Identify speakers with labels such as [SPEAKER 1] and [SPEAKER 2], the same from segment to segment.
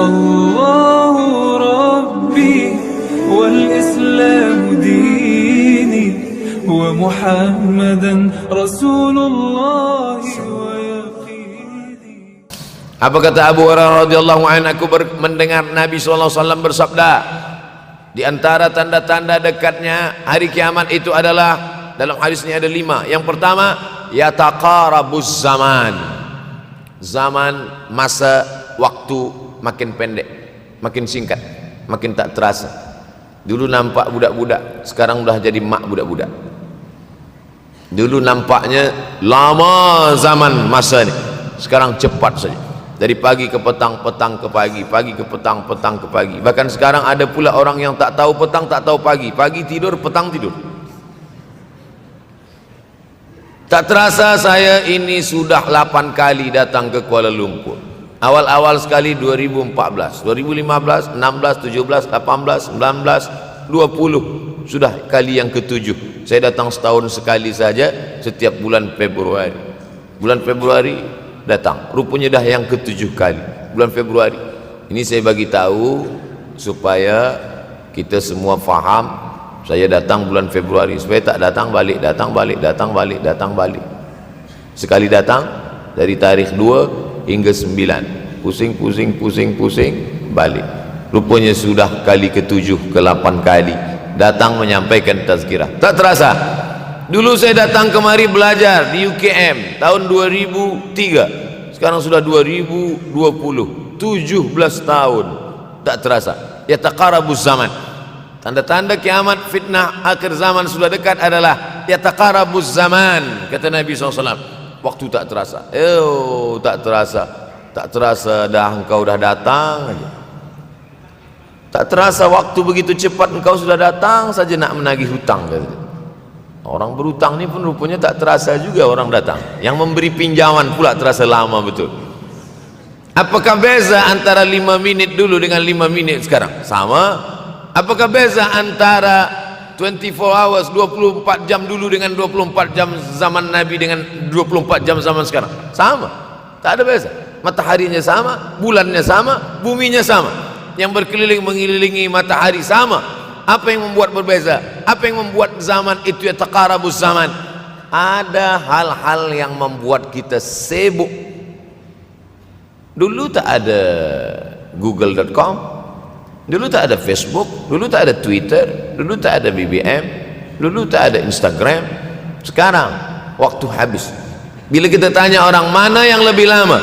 [SPEAKER 1] الله ربي والإسلام ديني ومحمدا رسول الله ويقيني.
[SPEAKER 2] Apa kata Abu Hurairah radhiyallahu anhu, aku mendengar Nabi SAW bersabda, di antara tanda-tanda dekatnya hari kiamat itu adalah, dalam hadis ini ada 5. Yang pertama, yataqarabuz zaman. Zaman, masa, waktu makin pendek, makin singkat, makin tak terasa. Dulu nampak budak-budak, sekarang udah jadi mak budak-budak. Dulu nampaknya lama zaman masa ini, sekarang cepat saja. Dari pagi ke petang, petang ke pagi, pagi ke petang, petang ke pagi. Bahkan sekarang ada pula orang yang tak tahu petang, tak tahu pagi. Pagi tidur, petang tidur. Tak terasa saya ini sudah 8 kali datang ke Kuala Lumpur. Awal-awal sekali 2014, 2015, 16, 17, 18, 19, 20. Sudah kali yang ke-7. Saya datang setahun sekali saja, setiap bulan Februari. Bulan Februari datang, rupanya dah yang ke-7 kali bulan Februari. Ini saya bagi tahu supaya kita semua faham. Saya datang bulan Februari, supaya tak datang balik, datang balik, datang balik, datang balik. Sekali datang dari tarikh 2 hingga 9, pusing, pusing, pusing, pusing, balik. Rupanya sudah kali ke-7, ke-8 kali datang menyampaikan tazkirah. Tak terasa. Dulu saya datang kemari belajar di UKM tahun 2003, sekarang sudah 2020, 17 tahun. Tak terasa. Yataqarabuz zaman. Tanda-tanda kiamat, fitnah akhir zaman sudah dekat adalah yataqarabuz zaman, kata Nabi SAW. Waktu tak terasa. Tak terasa. Tak terasa dah engkau dah datang aja. Tak terasa waktu begitu cepat, engkau sudah datang saja nak menagih hutang, kata. Orang berhutang ni pun rupanya tak terasa juga orang datang. Yang memberi pinjaman pula terasa lama betul. Apakah beza antara 5 minit dulu dengan 5 minit sekarang? Sama. Apakah beza antara 24 hours, 24 jam dulu dengan 24 jam zaman Nabi dengan 24 jam zaman sekarang? Sama. Tak ada beza. Mataharinya sama, bulannya sama, buminya sama. Yang berkeliling mengelilingi matahari sama. Apa yang membuat berbeza? Apa yang membuat zaman itu yataqarabuz zaman? Ada hal-hal yang membuat kita sibuk. Dulu tak ada google.com, dulu tak ada Facebook, dulu tak ada Twitter, dulu tak ada BBM, dulu tak ada Instagram. Sekarang waktu habis. Bila kita tanya orang mana yang lebih lama,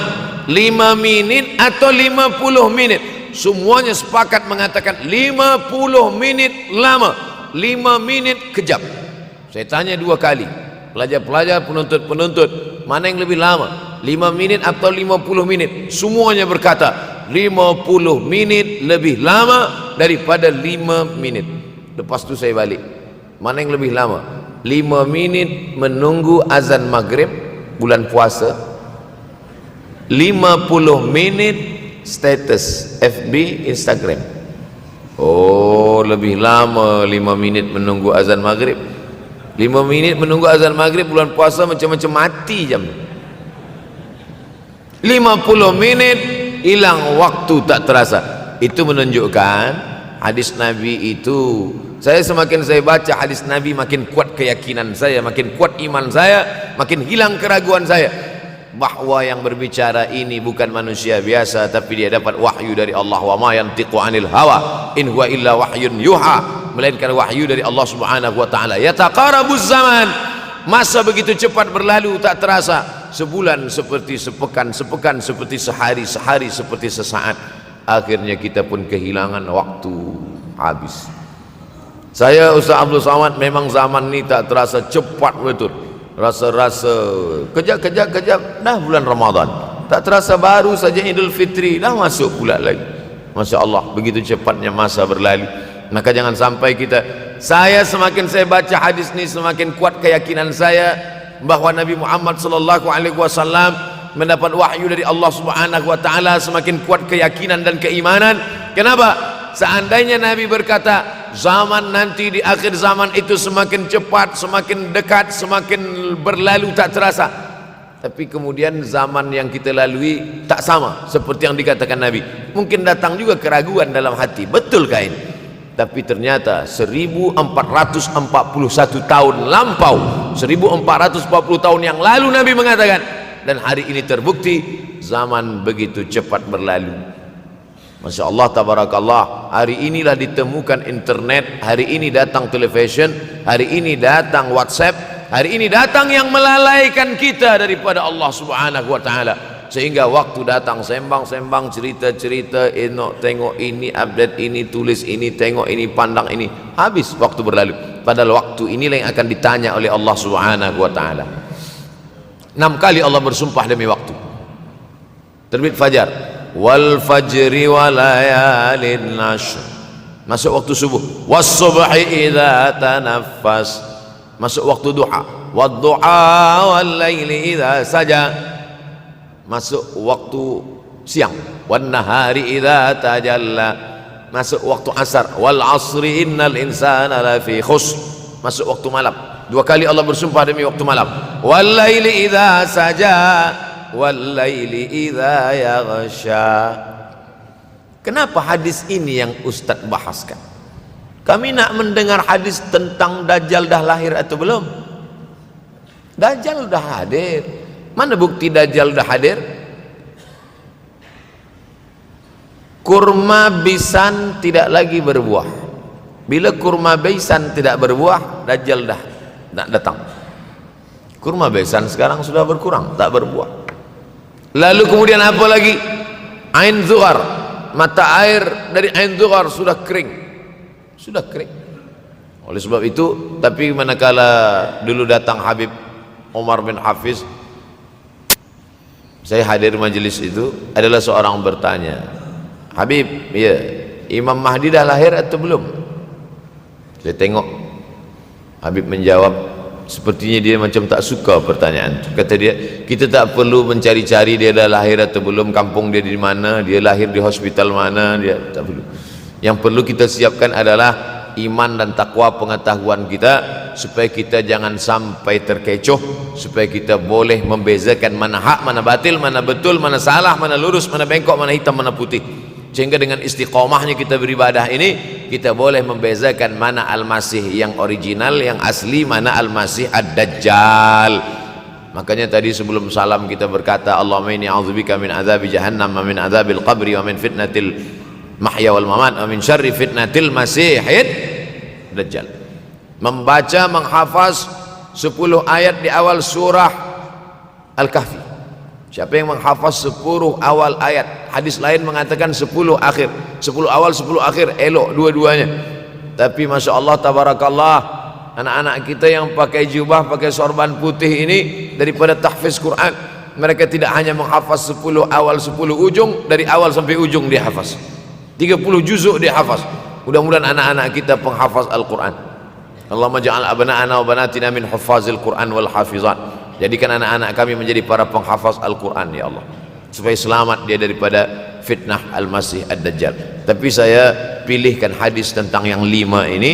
[SPEAKER 2] 5 minit atau 50 menit, semuanya sepakat mengatakan 50 menit lama, 5 menit kejap. Saya tanya 2 kali, pelajar-pelajar, penuntut-penuntut, mana yang lebih lama, 5 menit atau 50 menit? Semuanya berkata 50 menit lebih lama daripada 5 menit. Lepas tu saya balik, mana yang lebih lama? 5 menit menunggu azan maghrib bulan puasa, 50 menit status FB, Instagram. Oh, lebih lama 5 minit menunggu azan maghrib. 5 minit menunggu azan maghrib bulan puasa macam-macam mati jam. 50 menit hilang waktu tak terasa. Itu menunjukkan hadis Nabi itu, semakin saya baca hadis Nabi, makin kuat keyakinan saya, makin kuat iman saya, makin hilang keraguan saya bahwa yang berbicara ini bukan manusia biasa, tapi dia dapat wahyu dari Allah. Wa ma yantiqu anil hawa in huwa illa wahyun yuha, melainkan wahyu dari Allah Subhanahu wa taala. Yataqarabuz zaman, masa begitu cepat berlalu tak terasa. Sebulan seperti sepekan, sepekan seperti sehari, sehari seperti sesaat. Akhirnya kita pun kehilangan waktu, habis. Saya Ustaz Abdul Somad, memang zaman ini tak terasa cepat betul. Rasa-rasa kejap-kejap dah bulan Ramadan, tak terasa baru saja Idul Fitri dah masuk pula lagi. Masya Allah, begitu cepatnya masa berlalu. Maka jangan sampai saya semakin saya baca hadis ini, semakin kuat keyakinan saya bahwa Nabi Muhammad SAW mendapat wahyu dari Allah Subhanahu wa taala. Semakin kuat keyakinan dan keimanan. Kenapa? Seandainya Nabi berkata zaman nanti di akhir zaman itu semakin cepat, semakin dekat, semakin berlalu tak terasa, Tapi kemudian zaman yang kita lalui tak sama seperti yang dikatakan Nabi. Mungkin datang juga keraguan dalam hati, betulkah ini? Tapi ternyata 1441 tahun lampau, 1440 tahun yang lalu Nabi mengatakan, dan hari ini terbukti zaman begitu cepat berlalu. Masya Allah, tabarakallah. Hari inilah ditemukan internet, hari ini datang television, hari ini datang WhatsApp, hari ini datang yang melalaikan kita daripada Allah Subhanahu wa ta'ala, sehingga waktu datang sembang-sembang, cerita-cerita, tengok ini, update ini, tulis ini, tengok ini, pandang ini, habis waktu berlalu. Padahal waktu inilah yang akan ditanya oleh Allah Subhanahu wa ta'ala. 6 kali Allah bersumpah demi waktu. Terbit fajar, wal fajri wa layalin nashr, masuk waktu subuh, was subhi idza tanaffas, masuk waktu duha, wad duha wal laili idza saja, masuk waktu siang, wan nahari idza tajalla, masuk waktu asar, wal asri innal insana lafi khusr, masuk waktu malam. 2 kali Allah bersumpah demi waktu malam, wal laili idza saja, wal laili idza yaghsha. Kenapa hadis ini yang Ustaz bahaskan? Kami nak mendengar hadis tentang Dajjal dah lahir atau belum? Dajjal dah hadir. Mana bukti Dajjal dah hadir? Kurma bisan tidak lagi berbuah. Bila kurma bisan tidak berbuah, Dajjal dah nak datang. Kurma bisan sekarang sudah berkurang, tak berbuah. Lalu kemudian apa lagi? Ain Zuhar, mata air dari Ain Zuhar sudah kering, sudah kering. Oleh sebab itu, tapi manakala dulu datang Habib Umar bin Hafiz, saya hadir majelis itu, adalah seorang bertanya, Habib, ya, Imam Mahdi dah lahir atau belum? Saya tengok Habib menjawab, sepertinya dia macam tak suka pertanyaan itu. Kata dia, kita tak perlu mencari-cari dia dah lahir atau belum, kampung dia di mana, dia lahir di hospital mana, dia tak perlu. Yang perlu kita siapkan adalah iman dan takwa pengetahuan kita, supaya kita jangan sampai terkecoh, supaya kita boleh membezakan mana hak, mana batil, mana betul, mana salah, mana lurus, mana bengkok, mana hitam, mana putih. Sehingga dengan istiqomahnya kita beribadah ini, kita boleh membezakan mana Al-Masih yang original, yang asli, mana Al-Masih Ad-Dajjal. Makanya tadi sebelum salam kita berkata, Allahumma inni a'udzubika min azabi jahannam wa min azabil qabri wa min fitnatil mahya wal mamat wa min syarri fitnatil masihid Dajjal. Membaca, menghafaz 10 ayat di awal surah Al-Kahfi. Siapa yang menghafaz 10 awal ayat, hadis lain mengatakan 10 akhir, 10 awal 10 akhir, elok dua-duanya. Tapi Masya Allah, tabarakallah, anak-anak kita yang pakai jubah, pakai sorban putih ini, daripada tahfiz Quran, mereka tidak hanya menghafaz 10 awal 10 ujung, dari awal sampai ujung dia hafaz, 30 juzuk dia hafaz. Mudah-mudahan anak-anak kita penghafaz Al-Quran. Allahumma ja'al abna'ana wa banatina min huffazil Quran wal hafizat. Jadikan anak-anak kami menjadi para penghafaz Al-Quran, ya Allah, supaya selamat dia daripada fitnah Al-Masih Ad-Dajjal. Tapi saya pilihkan hadis tentang yang 5 ini.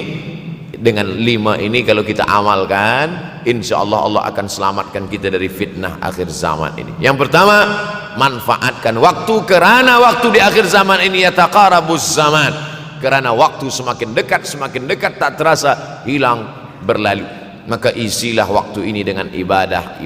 [SPEAKER 2] Dengan 5 ini kalau kita amalkan, insya Allah Allah akan selamatkan kita dari fitnah akhir zaman ini. Yang pertama, manfaatkan waktu, kerana waktu di akhir zaman ini yataqarabuz zaman, kerana waktu semakin dekat tak terasa, hilang, berlalu. Maka isilah waktu ini dengan ibadah.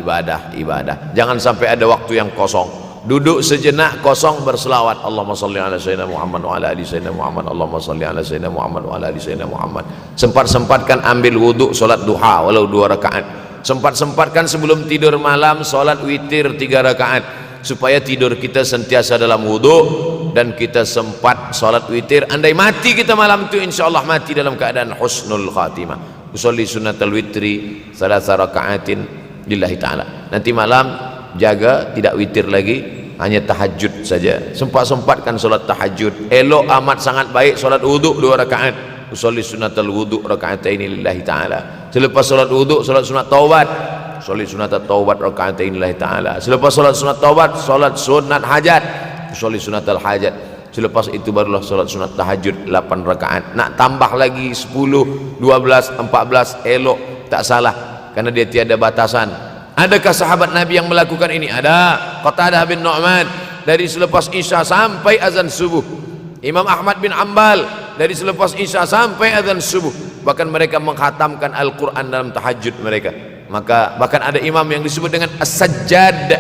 [SPEAKER 2] Jangan sampai ada waktu yang kosong. Duduk sejenak kosong, berselawat, Allahumma salli ala sayyidina Muhammad wa ala ali sayyidina Muhammad, Allahumma salli ala sayyidina Muhammad wa ala ali sayyidina Muhammad. Sempat-sempatkan ambil wuduk, solat duha walau 2 rakaat. Sempat-sempatkan sebelum tidur malam solat witir 3 rakaat, supaya tidur kita sentiasa dalam wuduk, dan kita sempat solat witir. Andai mati kita malam itu, insyaallah mati dalam keadaan husnul khatimah. Usolli sunnatal witri 3 rakaatin lillahi ta'ala. Nanti malam jaga, tidak witir lagi, hanya tahajud saja. Sempat-sempatkan solat tahajud. Elok amat sangat baik solat wuduk 2 rakaat. Usolli sunnatal wuduk rakaatain lillahi ta'ala. Selepas solat wuduk, solat sunat taubat. Usolli sunnatat taubat rakaatain lillahi ta'ala. Selepas solat sunat taubat, solat sunat hajat. Usolli sunnatal hajat. Selepas itu barulah solat sunat tahajud 8 rakaat. Nak tambah lagi 10, 12, 14, elok, tak salah, karena dia tiada batasan. Adakah sahabat Nabi yang melakukan ini? Ada. Qatadah bin Nu'man dari selepas Isya sampai azan subuh. Imam Ahmad bin Ambal dari selepas Isya sampai azan subuh. Bahkan mereka menghatamkan Al-Quran dalam tahajud mereka. Maka bahkan ada imam yang disebut dengan As-Sajjad,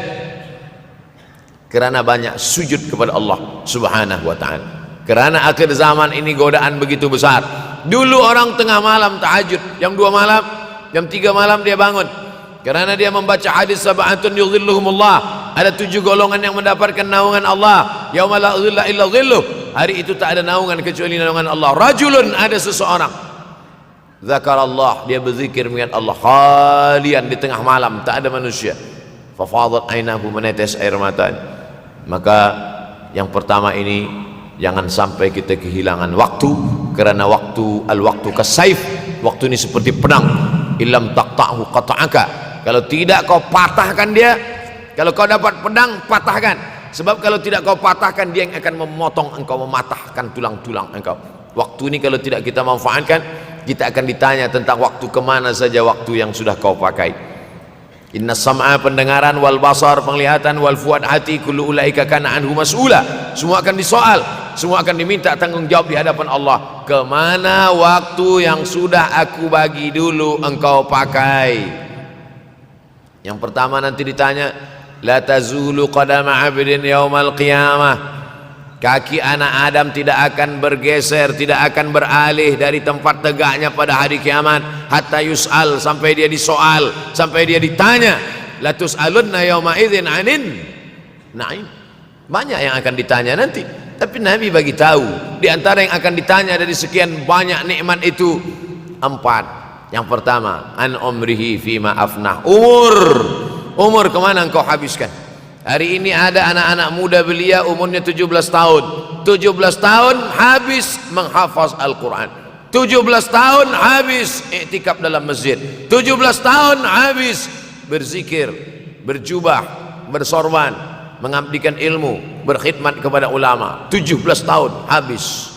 [SPEAKER 2] kerana banyak sujud kepada Allah Subhanahu wa ta'ala. Kerana akhir zaman ini godaan begitu besar. Dulu orang tengah malam tahajud, jam 2 malam, jam 3 malam dia bangun, kerana dia membaca hadis sab'atun yudhilluhumullah, ada 7 golongan yang mendapatkan naungan Allah, yauma la dhilla illa dhilluh, hari itu tak ada naungan kecuali naungan Allah. Rajulun, ada seseorang, zakarallah, dia berzikir mengingat Allah khalian di tengah malam, tak ada manusia, fafadat ainahu, menetes air matanya. Maka yang pertama ini, jangan sampai kita kehilangan waktu, kerana waktu, al-waktu kasaif, waktu ini seperti pedang, illam taqta'hu qata'aka, kalau tidak kau patahkan dia. Kalau kau dapat pedang, patahkan, sebab kalau tidak kau patahkan, dia yang akan memotong engkau, mematahkan tulang-tulang engkau. Waktu ini kalau tidak kita manfaatkan, kita akan ditanya tentang waktu, kemana saja waktu yang sudah kau pakai. Inna sam'a, pendengaran, wal basar, penglihatan, wal fuad, hati, kullu ulaika kana anhu mas'ula, semua akan disoal, semua akan diminta tanggung jawab di hadapan Allah. Kemana waktu yang sudah aku bagi dulu engkau pakai? Yang pertama nanti ditanya, la tazulu qadama 'abdin yaumal qiyamah, kaki anak Adam tidak akan bergeser, tidak akan beralih dari tempat tegaknya pada hari kiamat, hatta yus'al, sampai dia disoal, sampai dia ditanya. La tus'alunna yauma idzin 'anin na'im, banyak yang akan ditanya nanti, tapi Nabi bagi tahu di antara yang akan ditanya dari sekian banyak nikmat itu 4. Yang pertama, an umrihi fima afnah, umur kemana engkau habiskan. Hari ini ada anak-anak muda belia umurnya 17 tahun. 17 tahun habis menghafaz Al-Quran. 17 tahun habis iktikaf dalam masjid. 17 tahun habis berzikir, berjubah, bersorban, mengabdikan ilmu, berkhidmat kepada ulama. 17 tahun habis.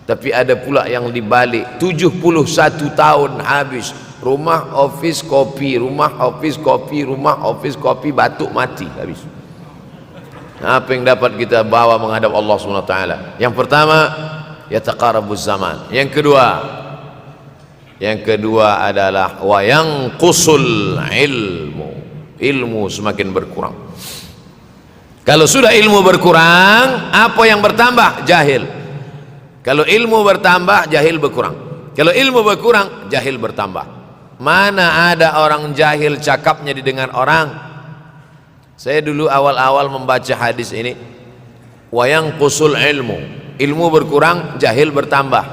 [SPEAKER 2] Tapi ada pula yang dibalik, 71 tahun habis. Rumah, office, kopi, rumah, office, kopi, rumah, office, kopi, batuk, mati, habis. Apa yang dapat kita bawa menghadap Allah SWT? Yang pertama, yataqarabuz zaman. Yang kedua adalah wa yanqusul ilmu semakin berkurang. Kalau sudah ilmu berkurang, apa yang bertambah? Jahil. Kalau ilmu bertambah, jahil berkurang. Kalau ilmu berkurang, jahil bertambah. Mana ada orang jahil cakapnya didengar orang? Saya dulu awal-awal membaca hadis ini, wa yanqusul ilmu berkurang, jahil bertambah.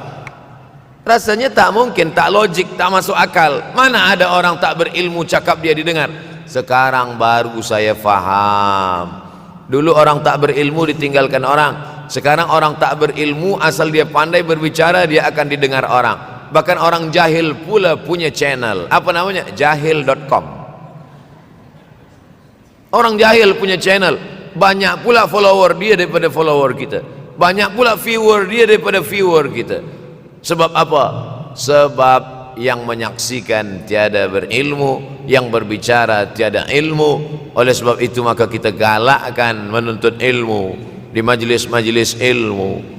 [SPEAKER 2] Rasanya tak mungkin, tak logik, tak masuk akal. Mana ada orang tak berilmu cakap dia didengar? Sekarang baru saya faham. Dulu orang tak berilmu ditinggalkan orang. Sekarang orang tak berilmu, asal dia pandai berbicara, dia akan didengar orang. Bahkan orang jahil pula punya channel. Apa namanya? Jahil.com. Orang jahil punya channel, banyak pula follower dia daripada follower kita, banyak pula viewer dia daripada viewer kita. Sebab apa? Sebab yang menyaksikan tiada berilmu, yang berbicara tiada ilmu. Oleh sebab itu maka kita galakkan menuntut ilmu di majlis-majlis ilmu.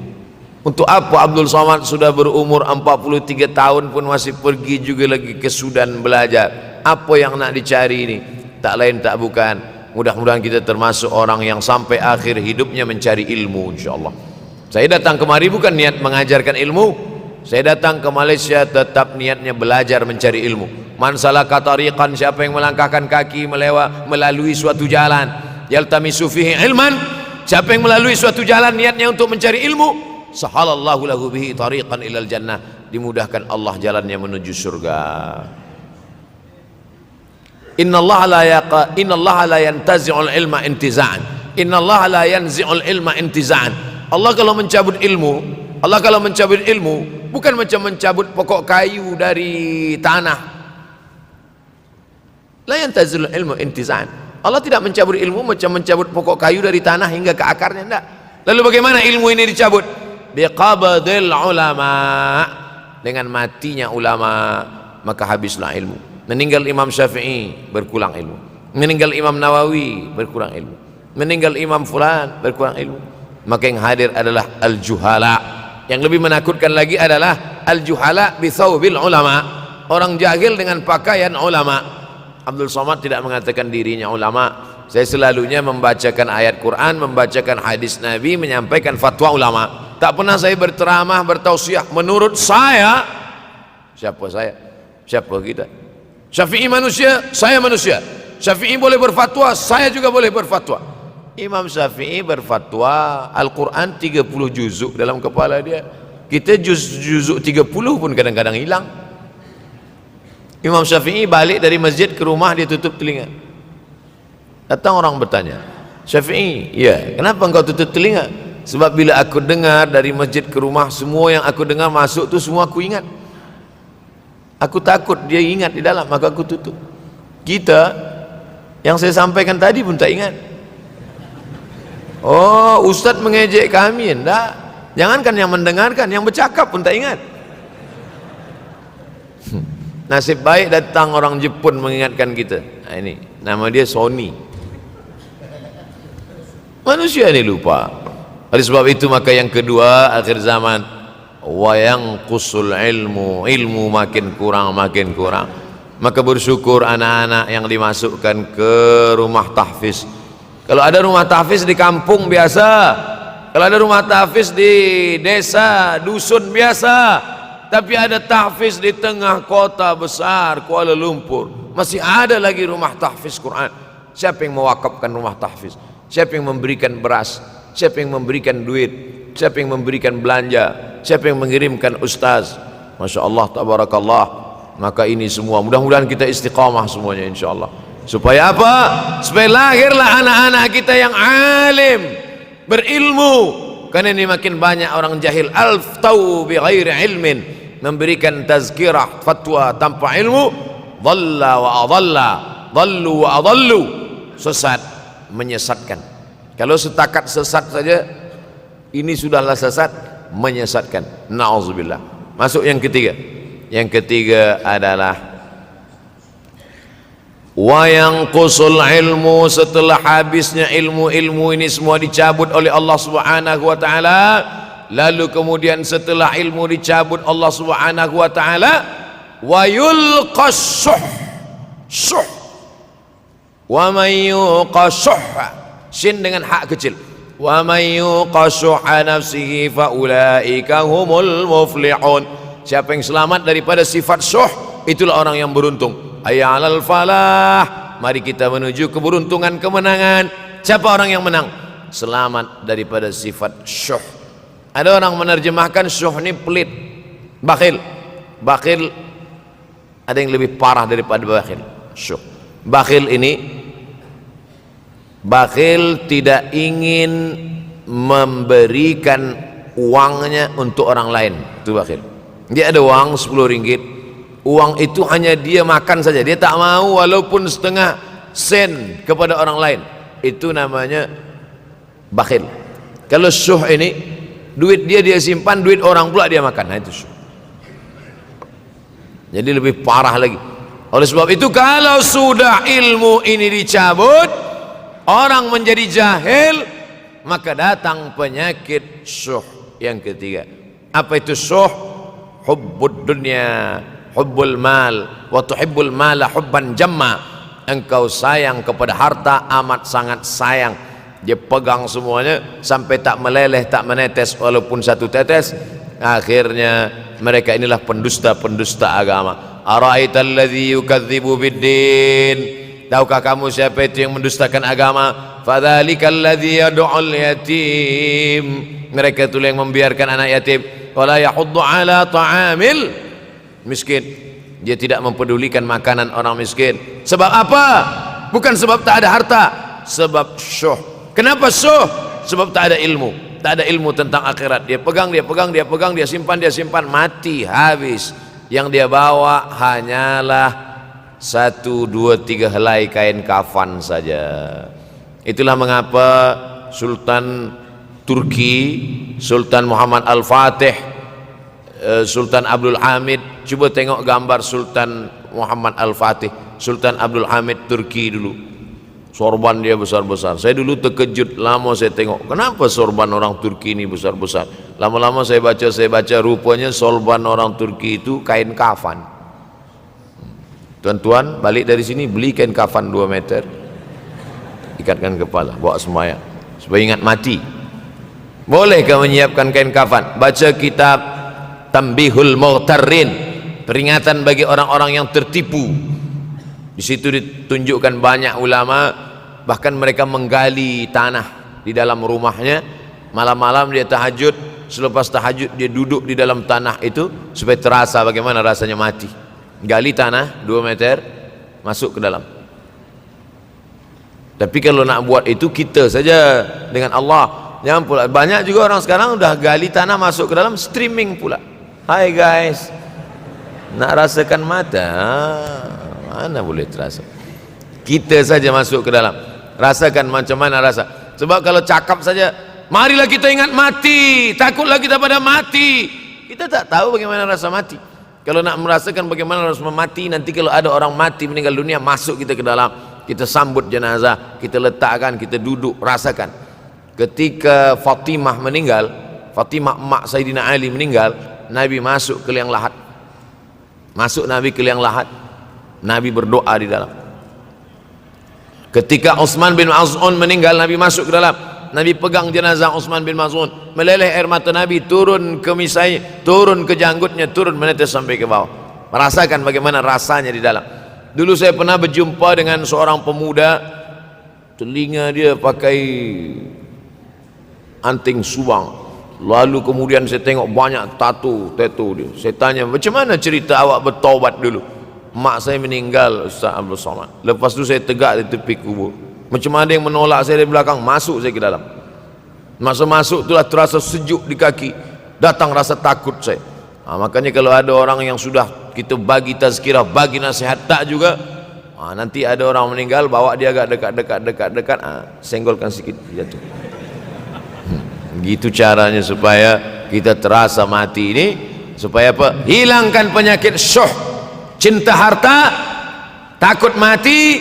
[SPEAKER 2] Untuk apa Abdul Somad sudah berumur 43 tahun pun masih pergi juga lagi ke Sudan belajar? Apa yang nak dicari ini? Tak lain tak bukan, mudah-mudahan kita termasuk orang yang sampai akhir hidupnya mencari ilmu, insyaAllah. Saya datang kemari bukan niat mengajarkan ilmu, saya datang ke Malaysia tetap niatnya belajar mencari ilmu. Man salaka tariqan, siapa yang melangkahkan kaki melalui suatu jalan, yaltamisu fihi ilman, siapa yang melalui suatu jalan niatnya untuk mencari ilmu, sahalallahu lahu bihi tariqan ilal jannah, dimudahkan Allah jalannya menuju surga. Innallaha la yantazi'ul ilma intiza'an. Innallaha la yanzi'ul ilma intiza'an. Allah kalau mencabut ilmu, bukan macam mencabut pokok kayu dari tanah. La yantazi'ul ilmu intiza'an. Allah tidak mencabut ilmu macam mencabut pokok kayu dari tanah hingga ke akarnya, enggak. Lalu bagaimana ilmu ini dicabut? Biqabdil ulama. Dengan matinya ulama, maka habislah ilmu. Meninggal Imam Syafi'i, berkurang ilmu. meninggal Imam Nawawi berkurang ilmu, meninggal Imam Fulan berkurang ilmu. Maka yang hadir adalah al-juhala. Yang lebih menakutkan lagi adalah al-juhala bi thawbil ulama, orang jahil dengan pakaian ulama. Abdul Somad tidak mengatakan dirinya ulama. Saya selalunya membacakan ayat Quran, membacakan hadis Nabi, menyampaikan fatwa ulama. Tak pernah saya berceramah, bertausiah menurut saya. Siapa saya? Siapa kita? Syafi'i manusia, saya manusia. Syafi'i boleh berfatwa, saya juga boleh berfatwa. Imam Syafi'i berfatwa Al-Quran 30 juzuk dalam kepala dia. Kita juzuk 30 pun kadang-kadang hilang. Imam Syafi'i balik dari masjid ke rumah, dia tutup telinga. Datang orang bertanya, Syafi'i, ya, kenapa engkau tutup telinga? Sebab bila aku dengar dari masjid ke rumah, semua yang aku dengar masuk tu semua aku ingat. Aku takut dia ingat di dalam, maka aku tutup. Kita yang saya sampaikan tadi pun tak ingat. Oh, ustaz mengejek kami, enggak. Jangankan yang mendengarkan, yang bercakap pun tak ingat. Nasib baik datang orang Jepun mengingatkan kita. Nah, ini nama dia Sony. Manusia ini lupa. Oleh sebab itu maka yang kedua, akhir zaman, wayang kusul ilmu, ilmu makin kurang. Maka bersyukur anak-anak yang dimasukkan ke rumah tahfiz. Kalau ada rumah tahfiz di kampung biasa, kalau ada rumah tahfiz di desa, dusun biasa, tapi ada tahfiz di tengah kota besar Kuala Lumpur, masih ada lagi rumah tahfiz Quran. Siapa yang mewakafkan rumah tahfiz? Siapa yang memberikan beras? Siapa yang memberikan duit? Siapa yang memberikan belanja? Siapa yang mengirimkan ustaz? Masya Allah, tabarakallah. Maka ini semua mudah-mudahan kita istiqamah semuanya insyaallah. Supaya apa? Supaya lahirlah anak-anak kita yang alim, berilmu. Karena ini makin banyak orang jahil, alftau bi ghairi ilmin, memberikan tazkirah, fatwa tanpa ilmu, dhalla wa adalla, dhallu wa adallu, sesat, menyesatkan. Kalau setakat sesat saja, ini sudahlah sesat, menyesatkan. Na'udzubillah. Masuk yang ketiga. Yang ketiga adalah wayang kusul ilmu, setelah habisnya ilmu-ilmu ini semua dicabut oleh Allah Subhanahu wa taala. Lalu kemudian setelah ilmu dicabut Allah Subhanahu wa taala, wa yulqas syuh. Wa may yuqashuh, sin dengan hak kecil. Wa may yuqashuh nafsihi fa ulaika humul muflihun. Siapa yang selamat daripada sifat syuh, itulah orang yang beruntung. Hayya 'alal falah, mari kita menuju keberuntungan, kemenangan. Siapa orang yang menang? Selamat daripada sifat syuh. Ada orang menerjemahkan syuh ini pelit, bakhil. Bakhil ada yang lebih parah daripada bakhil. Syuh. Bakhil ini, bakhil tidak ingin memberikan uangnya untuk orang lain. Itu bakhil. Dia ada uang 10 ringgit, uang itu hanya dia makan saja, dia tak mau walaupun setengah sen kepada orang lain. Itu namanya bakhil. Kalau syuh ini, duit dia simpan, duit orang pula dia makan. Nah, itu syuh. Jadi lebih parah lagi. Oleh sebab itu kalau sudah ilmu ini dicabut, orang menjadi jahil, maka datang penyakit syuh yang ketiga. Apa itu syuh? Hubbud dunya, hubbul mal, wa tuhibbul mala hubban jamma. Engkau sayang kepada harta, amat sangat sayang. Dia pegang semuanya sampai tak meleleh, tak menetes walaupun satu tetes. Akhirnya mereka inilah pendusta-pendusta agama. Ara'aital ladzi yukadzibu biddin, tahukah kamu siapa itu yang mendustakan agama? Fadzalikal ladzi yad'ul yatim, mereka itu yang membiarkan anak yatim. Wala yahuddu ala ta'amil miskin, dia tidak mempedulikan makanan orang miskin. Sebab apa? Bukan sebab tak ada harta, sebab syuh. Kenapa syuh? Sebab tak ada ilmu. Tak ada ilmu tentang akhirat. Dia pegang, dia simpan, mati, habis. Yang dia bawa hanyalah 1, 2, 3 helai kain kafan saja. Itulah mengapa Sultan Turki, Sultan Muhammad Al-Fatih, Sultan Abdul Hamid, coba tengok gambar Sultan Muhammad Al-Fatih, Sultan Abdul Hamid Turki dulu. sorban dia besar-besar. Saya dulu terkejut, lama saya tengok, kenapa sorban orang Turki ini besar-besar. Lama-lama saya baca, rupanya sorban orang Turki itu kain kafan. Tuan-tuan balik dari sini beli kain kafan 2 meter, ikatkan kepala, bawa sembahyang supaya ingat mati. Bolehkah menyiapkan kain kafan? Baca kitab Tanbihul Mughtarrin, peringatan bagi orang-orang yang tertipu. Di situ ditunjukkan banyak ulama, bahkan mereka menggali tanah di dalam rumahnya, malam-malam dia tahajud, selepas tahajud dia duduk di dalam tanah itu supaya terasa bagaimana rasanya mati. Gali tanah 2 meter, masuk ke dalam. Tapi kalau nak buat itu kita saja dengan Allah. Jangan pula, banyak juga orang sekarang udah gali tanah masuk ke dalam, streaming pula. Hai guys, nak rasakan mata, mana boleh terasa. Kita saja masuk ke dalam, rasakan macam mana rasa. Sebab kalau cakap saja, marilah kita ingat mati, takutlah kita pada mati, kita tak tahu bagaimana rasa mati. Kalau nak merasakan bagaimana rasa mati, nanti kalau ada orang mati meninggal dunia, masuk kita ke dalam, kita sambut jenazah, kita letakkan, kita duduk, rasakan. Ketika Fatimah meninggal, Fatimah emak Sayyidina Ali meninggal, Nabi masuk ke liang lahat. Masuk Nabi ke liang lahat, Nabi berdoa di dalam. Ketika Utsman bin Maz'un meninggal, Nabi masuk ke dalam, Nabi pegang jenazah Utsman bin Maz'un, meleleh air mata Nabi turun ke misai, turun ke janggutnya, turun menetes sampai ke bawah. Merasakan bagaimana rasanya di dalam. Dulu saya pernah berjumpa dengan seorang pemuda, telinga dia pakai anting subang, lalu kemudian saya tengok banyak tato dia. Saya tanya, macam mana cerita awak bertaubat dulu? Mak saya meninggal Ustaz Abdul Somad, lepas tu saya tegak di tepi kubur. Macam ada yang menolak saya dari belakang, masuk saya ke dalam. Masa masuk itulah terasa sejuk di kaki, datang rasa takut saya. Makanya kalau ada orang yang sudah kita bagi tazkirah, bagi nasihat tak juga, nanti ada orang meninggal, bawa dia agak dekat, senggolkan sikit, jatuh. Gitu caranya supaya kita terasa mati ini, supaya apa? Hilangkan penyakit syuh, cinta harta, takut mati,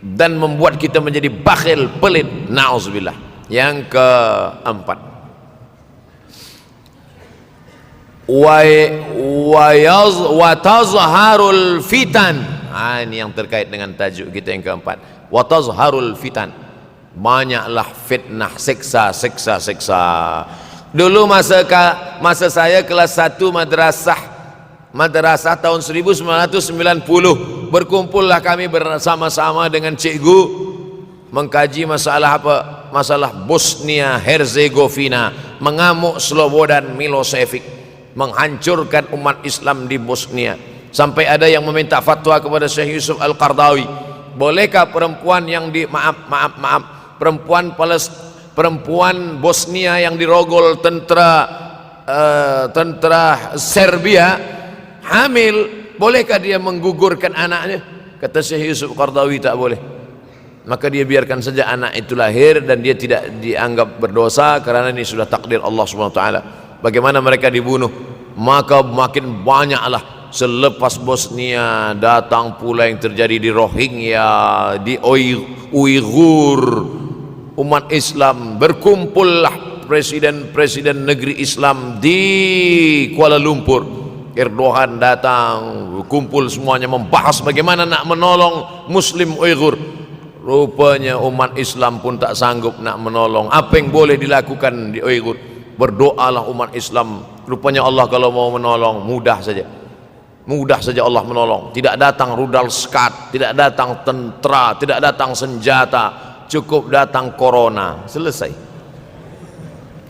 [SPEAKER 2] dan membuat kita menjadi bakhil, pelit, na'udzubillah. Yang keempat, wa tazharul fitan. Ini yang terkait dengan tajuk kita yang keempat, wa tazharul fitan. Banyaklah fitnah, seksa. Dulu masa saya kelas 1 madrasah tahun 1990, berkumpullah kami bersama-sama dengan cikgu mengkaji masalah apa? Masalah Bosnia Herzegovina, mengamuk Slobodan Milosevic, menghancurkan umat Islam di Bosnia. Sampai ada yang meminta fatwa kepada Syekh Yusuf Al-Qardawi, bolehkah perempuan yang perempuan Bosnia yang dirogol tentara Serbia hamil, bolehkah dia menggugurkan anaknya? Kata Syekh Yusuf Qardawi, tak boleh. Maka dia biarkan saja anak itu lahir dan dia tidak dianggap berdosa karena ini sudah takdir Allah SWT. Bagaimana mereka dibunuh? Maka makin banyaklah selepas Bosnia datang pula yang terjadi di Rohingya, di Uighur. Umat Islam berkumpullah, presiden-presiden negeri Islam di Kuala Lumpur. Erdogan datang, kumpul semuanya membahas bagaimana nak menolong Muslim Uighur. Rupanya umat Islam pun tak sanggup nak menolong. Apa yang boleh dilakukan di Uighur? Berdoalah umat Islam. Rupanya Allah kalau mau menolong mudah saja Allah menolong. Tidak datang rudal skat, tidak datang tentera, tidak datang senjata, cukup datang corona, selesai.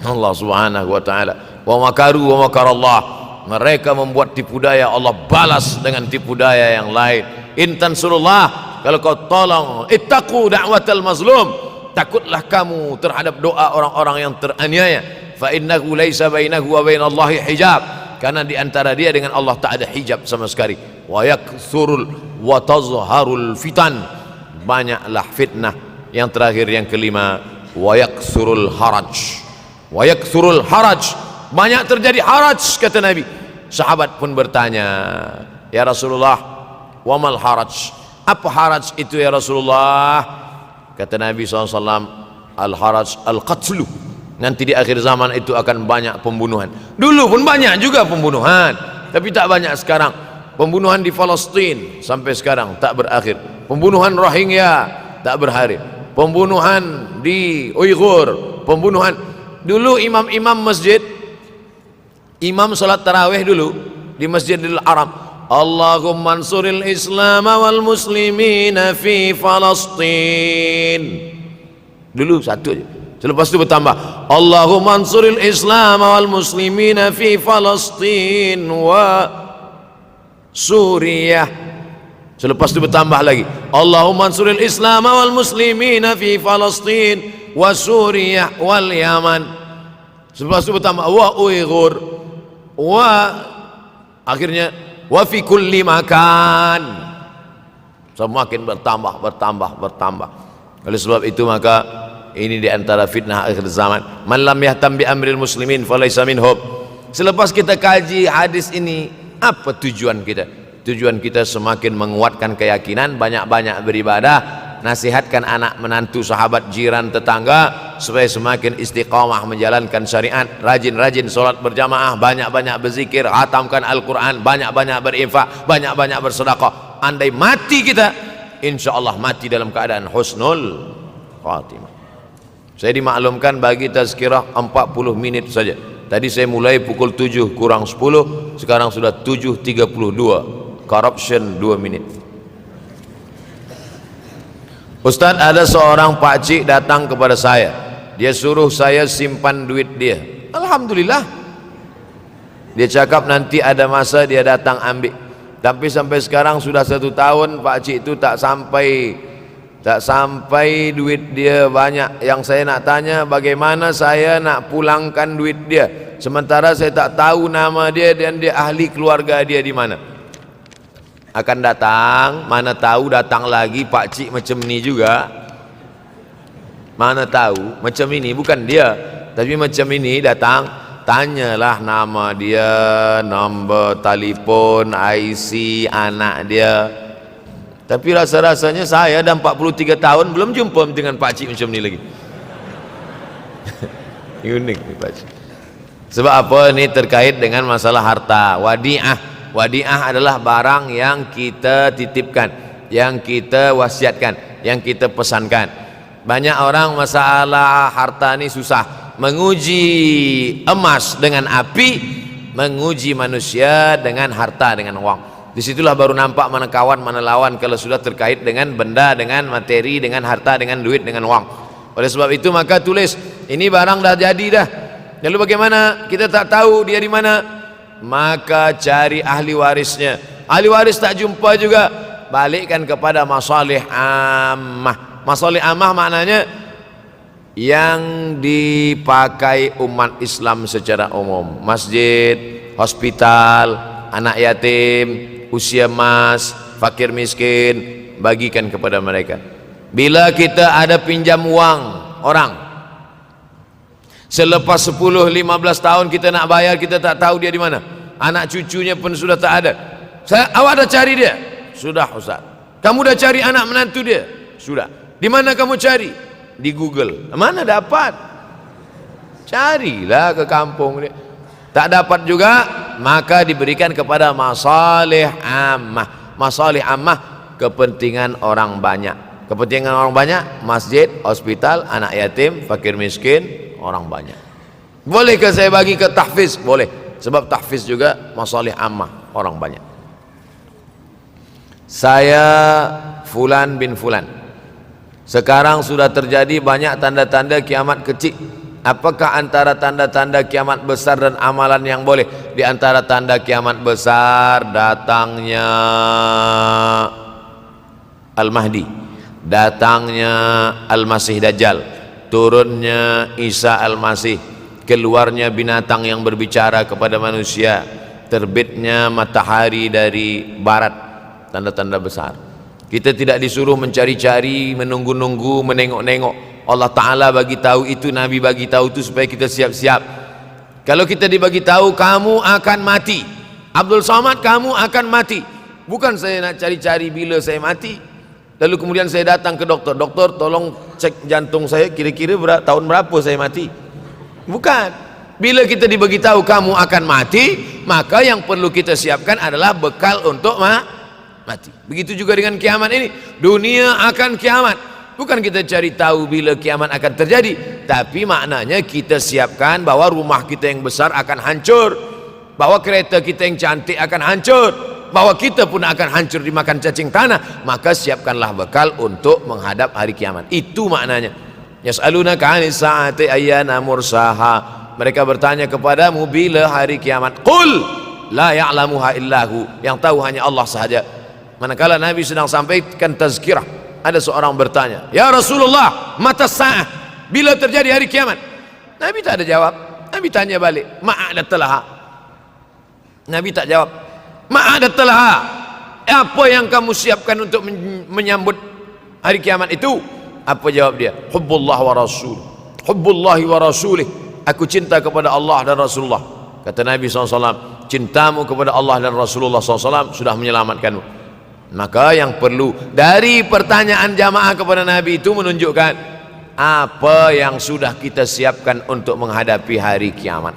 [SPEAKER 2] Allah Subhanahu wa taala, wa makaru wa makarallah. Mereka membuat tipu daya, Allah balas dengan tipu daya yang lain. In tansurullah, kalau kau tolong, ittaqu da'watal mazlum, takutlah kamu terhadap doa orang-orang yang teraniaya. Fa innahu laisa bainahu wa bainallahi hijab, karena di antara dia dengan Allah tak ada hijab sama sekali. Wa yakthurul wa tazharul fitan, banyaklah fitnah. Yang terakhir, yang kelima, wa yakthurul haraj. Wa yakthurul haraj, banyak terjadi haraj, kata Nabi. Sahabat pun bertanya, ya Rasulullah, wa mal haraj? Apa haraj itu ya Rasulullah? Kata Nabi SAW, al-haraj al-qatlu, nanti di akhir zaman itu akan banyak pembunuhan. Dulu pun banyak juga pembunuhan, tapi tak banyak sekarang. Pembunuhan di Palestin sampai sekarang tak berakhir. Pembunuhan Rohingya tak berakhir. Pembunuhan di Uighur, pembunuhan. Dulu imam-imam masjid, imam salat tarawih dulu di Masjidil Haram, Allahumma ansuril Islam wal muslimina fi Palestin. Dulu satu aja. Selepas itu bertambah, Allahumma ansuril Islam wal muslimina fi Palestin wa Suriah. Selepas itu bertambah lagi, Allahumma ansuril Islam wal muslimina fi Palestin wa Suriah wal Yaman. Selepas itu bertambah wa Uighur wa akhirnya wa fi kulli makan. Semakin bertambah. Oleh sebab itu maka ini di antara fitnah akhir zaman. Man lam yahtam bi amril muslimin falaysa minhum. Selepas kita kaji hadis ini, apa tujuan kita? Tujuan kita semakin menguatkan keyakinan, banyak-banyak beribadah, nasihatkan anak menantu, sahabat, jiran, tetangga supaya semakin istiqamah menjalankan syariat, rajin-rajin solat berjamaah, banyak-banyak berzikir, khatamkan Al-Quran, banyak-banyak berinfak, banyak-banyak bersedekah. Andai mati kita, insya Allah mati dalam keadaan husnul khatimah. Saya dimaklumkan bagi tazkirah 40 menit saja. Tadi saya mulai pukul 7 kurang 10, sekarang sudah 7.32. Corruption 2 menit. Ustaz, ada seorang pakcik datang kepada saya. Dia suruh saya simpan duit dia. Alhamdulillah. Dia cakap nanti ada masa dia datang ambil. Tapi sampai sekarang sudah 1 tahun pakcik itu tak sampai duit dia banyak. Yang saya nak tanya, bagaimana saya nak pulangkan duit dia sementara saya tak tahu nama dia dan dia ahli keluarga dia di mana. Akan datang, mana tahu datang lagi pakcik macam ni juga. Mana tahu macam ini, bukan dia tapi macam ini datang, tanyalah nama dia, nombor telefon, IC anak dia. Tapi rasa-rasanya saya dah 43 tahun belum jumpa dengan pakcik macam ni lagi. Unik ni pakcik. Sebab apa? Ini terkait dengan masalah harta. Wadi'ah. Wadi'ah adalah barang yang kita titipkan, yang kita wasiatkan, yang kita pesankan. Banyak orang masalah harta ni susah. Menguji emas dengan api, menguji manusia dengan harta, dengan uang. Disitulah baru nampak mana kawan mana lawan kalau sudah terkait dengan benda, dengan materi, dengan harta, dengan duit, dengan uang. Oleh sebab itu maka tulis, ini barang dah jadi dah. Lalu bagaimana? Kita tak tahu dia di mana. Maka cari ahli warisnya. Ahli waris tak jumpa juga, balikkan kepada masalih ammah. Masalih ammah maknanya yang dipakai umat Islam secara umum. Masjid, hospital, anak yatim, usia emas, fakir miskin, bagikan kepada mereka. Bila kita ada pinjam uang orang, selepas 10-15 tahun kita nak bayar, kita tak tahu dia di mana. Anak cucunya pun sudah tak ada. Awak dah cari dia? Sudah Ustaz. Kamu dah cari anak menantu dia? Sudah. Di mana kamu cari? Di Google. Mana dapat? Carilah ke kampung dia. Tak dapat juga, maka diberikan kepada masalih ammah. Masalih ammah, kepentingan orang banyak. Kepentingan orang banyak, masjid, hospital, anak yatim, fakir miskin, orang banyak. Bolehkah saya bagi ke tahfiz? Boleh. Sebab tahfiz juga masalih ammah, orang banyak. Saya Fulan bin Fulan. Sekarang sudah terjadi banyak tanda-tanda kiamat kecil. Apakah antara tanda-tanda kiamat besar dan amalan yang boleh? Di antara tanda kiamat besar, datangnya Al-Mahdi, datangnya Al-Masih Dajjal, turunnya Isa Al-Masih, keluarnya binatang yang berbicara kepada manusia, terbitnya matahari dari barat. Tanda-tanda besar. Kita tidak disuruh mencari-cari, menunggu-nunggu, menengok-nengok. Allah Ta'ala bagi tahu itu, Nabi bagi tahu itu supaya kita siap-siap. Kalau kita dibagi tahu kamu akan mati, Abdul Somad kamu akan mati, bukan saya nak cari-cari bila saya mati. Lalu kemudian saya datang ke dokter, dokter tolong cek jantung saya, kira-kira tahun berapa saya mati. Bukan. Bila kita diberitahu kamu akan mati, maka yang perlu kita siapkan adalah bekal untuk mati. Begitu juga dengan kiamat ini. Dunia akan kiamat. Bukan kita cari tahu bila kiamat akan terjadi, tapi maknanya kita siapkan bahwa rumah kita yang besar akan hancur, bahwa kereta kita yang cantik akan hancur, bahwa kita pun akan hancur dimakan cacing tanah. Maka siapkanlah bekal untuk menghadap hari kiamat. Itu maknanya. Yas'alunaka 'anis sa'ati ayyana mursaha. Mereka bertanya kepadamu bila hari kiamat. Qul la ya'lamuha illahu. Yang tahu hanya Allah sahaja. Manakala Nabi sedang sampaikan tazkirah, ada seorang bertanya, "Ya Rasulullah, mata sa'ah? Bila terjadi hari kiamat?" Nabi tak ada jawab. Nabi tanya balik, "Ma'adatlaha?" Nabi tak jawab. "Ma'adatlaha?" Apa yang kamu siapkan untuk menyambut hari kiamat itu? Apa jawab dia? "Hubbullah wa rasul. Hubbullahi wa rasulih." Aku cinta kepada Allah dan Rasulullah. Kata Nabi SAW, cintamu kepada Allah dan Rasulullah SAW sudah menyelamatkanmu. Maka yang perlu dari pertanyaan jamaah kepada Nabi itu menunjukkan apa yang sudah kita siapkan untuk menghadapi hari kiamat.